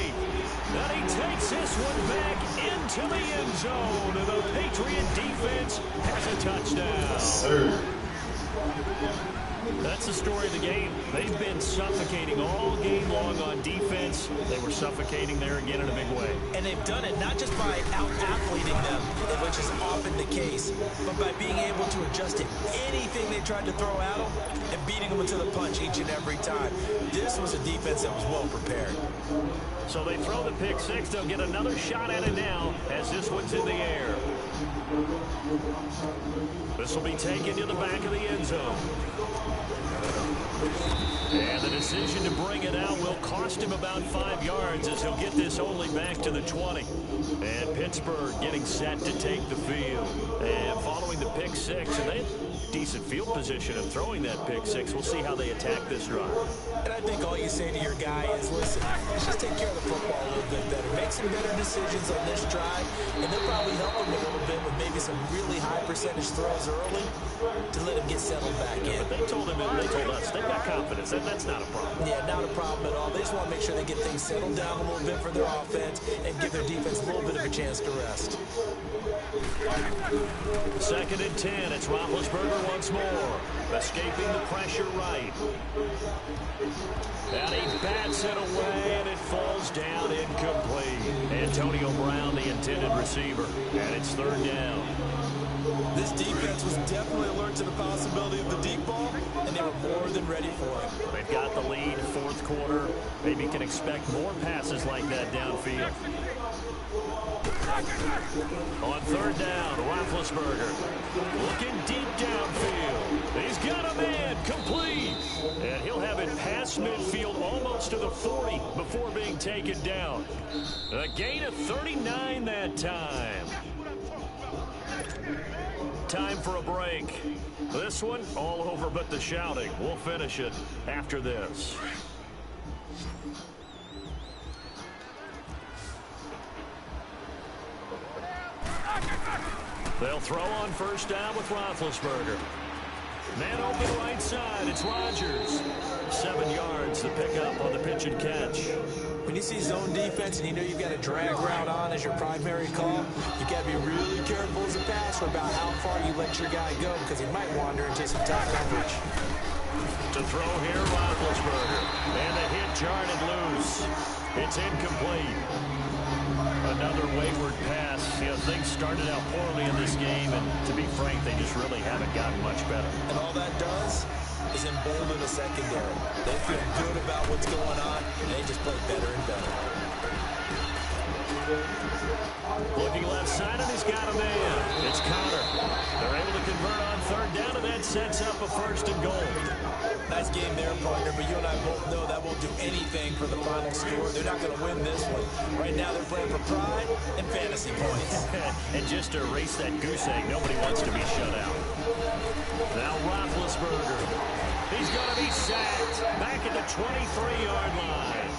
And he takes this one back into the end zone. And the Patriot defense has a touchdown. Sir. That's the story of the game. They've been suffocating all game long on defense. They were suffocating there again in a big way. And they've done it not just by out-athleting them, which is often the case, but by being able to adjust to anything they tried to throw at them and beating them into the punch each and every time. This was a defense that was well prepared. So they throw the pick 6. They'll get another shot at it now as this one's in the air. This will be taken to the back of the end zone. And the decision to bring it out will cost him about 5 yards as he'll get this only back to the 20. And Pittsburgh getting set to take the field. And following the pick 6, and they have decent field position of throwing that pick 6. We'll see how they attack this drive. And I think all you say to your guy is, listen, let's just take care of the football a little bit better. Make some better decisions on this drive, and they'll probably help him a little bit with maybe some really high percentage throws early to let him get settled back in. But they told him, and they told us, they've got confidence. That's not a problem. Yeah, not a problem at all. They just want to make sure they get things settled down a little bit for their offense and give their defense a little bit of a chance to rest. 2nd and 10. It's Roethlisberger once more. Escaping the pressure right. And he bats it away, and it falls down incomplete. Antonio Brown, the intended receiver. And it's 3rd down. This defense was definitely alert to the possibility of the deep ball, and they were more than ready for it. They've got the lead, 4th quarter. Maybe can expect more passes like that downfield. On third down, Roethlisberger looking deep downfield. He's got a man, complete. And he'll have it past midfield almost to the 40 before being taken down. A gain of 39 that time. Time for a break. This one all over but the shouting. We'll finish it after this. They'll throw on first down with Roethlisberger. Man open right side. It's Rodgers. 7 yards to pick up on the pitch and catch. When you see zone defense and you know you've got a drag route on as your primary call, you got to be really careful as a passer about how far you let your guy go because he might wander into some tough coverage. To throw here, Roethlisberger. And the hit jarred it loose. It's incomplete. Another wayward pass. You know, things started out poorly in this game, and to be frank, they just really haven't gotten much better. And all that does is embolden the secondary. They feel good about what's going on, and they just play better and better. Looking left side, and he's got a man. It's Connor. They're able to convert on third down, and that sets up a first and goal. Nice game there, partner, but you and I both know that won't do anything for the final score. They're not going to win this one. Right now, they're playing for pride and fantasy points. And just to erase that goose egg, nobody wants to be shut out. Now Roethlisberger. He's going to be sacked back at the 23-yard line.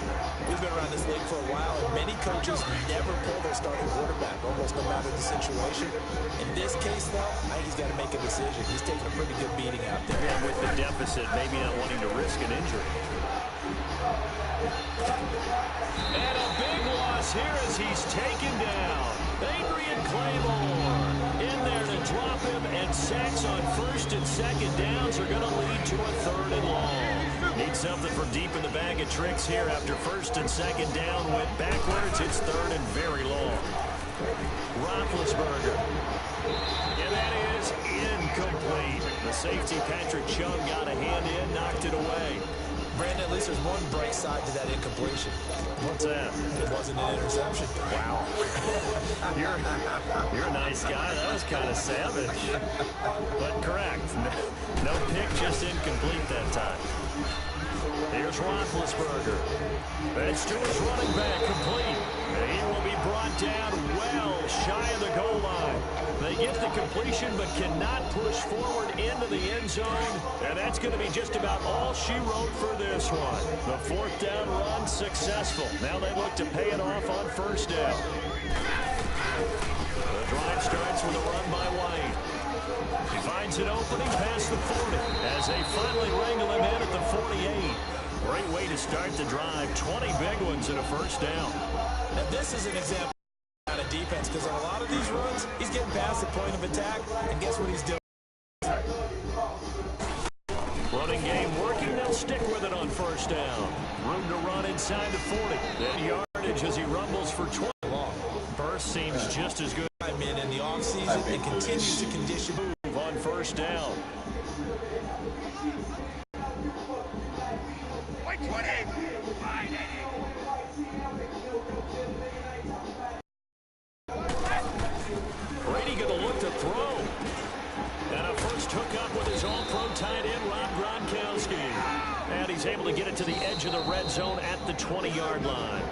We've been around this league for a while, and many coaches never pull their starting quarterback, almost no matter the situation. In this case, though, I think he's got to make a decision. He's taking a pretty good beating out there. Yeah, with the deficit, maybe not wanting to risk an injury. And a big loss here as he's taken down. Adrian Claymore in there to drop him, and sacks on first and second downs are going to lead to a third and long. Need something for deep in the bag of tricks here after first and second down went backwards. It's third and very long. Roethlisberger. And that is incomplete. The safety, Patrick Chung, got a hand in, knocked it away. Brandon, at least there's one bright side to that incompletion. What's that? It wasn't an interception. Wow. You're a nice guy. That was kind of savage. But correct. No pick, just incomplete that time. Here's Roethlisberger. That's to his running back, complete. And he will be brought down well shy of the goal line. They get the completion but cannot push forward into the end zone. And that's going to be just about all she wrote for this one. The fourth down run successful. Now they look to pay it off on first down. The drive starts with a run by White. He finds an opening past the 40 as they finally wrangle him in at the 48. Great way to start the drive. 20 big ones and a first down. Now this is an example of a defense because on a lot of these runs, he's getting past the point of attack, and guess what he's doing? Running game working. They'll stick with it on first down. Room to run inside the 40. Then yardage as he rumbles for 20. Burst seems just as good. I'm in the offseason and continues to condition move on first down. Brady going to look to throw. And a first hookup with his all-pro tight end, Rob Gronkowski. And he's able to get it to the edge of the red zone at the 20-yard line.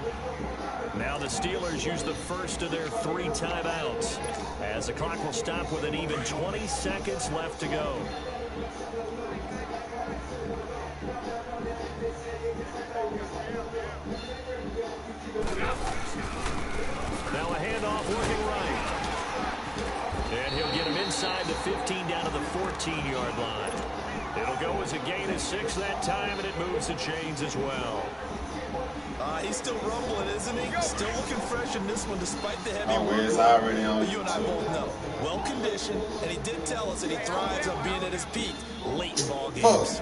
Now the Steelers use the first of their 3 timeouts as the clock will stop with an even 20 seconds left to go. Now a handoff working right. And he'll get him inside the 15 down to the 14-yard line. It'll go as a gain of 6 that time, and it moves the chains as well. He's still rumbling, isn't he? Still looking fresh in this one despite the heavy work. It's already on. You and I both know. Well-conditioned, and he did tell us that he thrives on being at his peak late in ball games.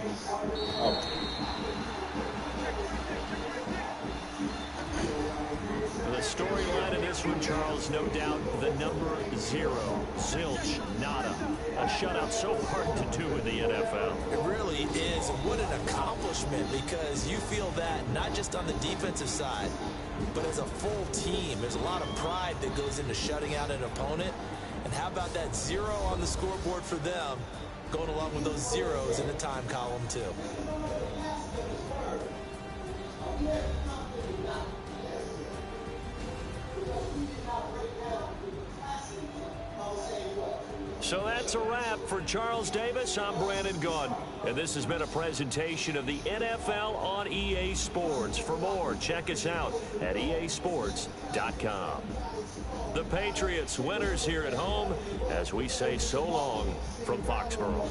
The storyline in this one, Charles, no doubt the number 0. Zilch, nada. A shutout so hard to do in the NFL. It really is. And what an accomplishment, because you feel that not just on the defensive side, but as a full team. There's a lot of pride that goes into shutting out an opponent. And how about that 0 on the scoreboard for them, going along with those zeros in the time column, too. So that's a wrap for Charles Davis. I'm Brandon Gaudin, and this has been a presentation of the NFL on EA Sports. For more, check us out at easports.com. The Patriots winners here at home as we say so long from Foxborough.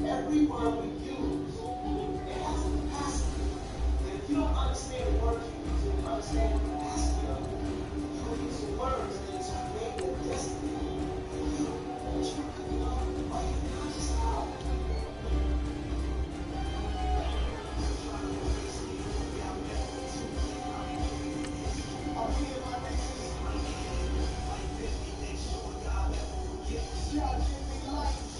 Every word we use, it has a capacity. And if you don't understand the words you use, and understand the capacity of it, you will use the words and it's creating a destiny. And you are you conscious of? I'm here, my niggas. Y'all give me life.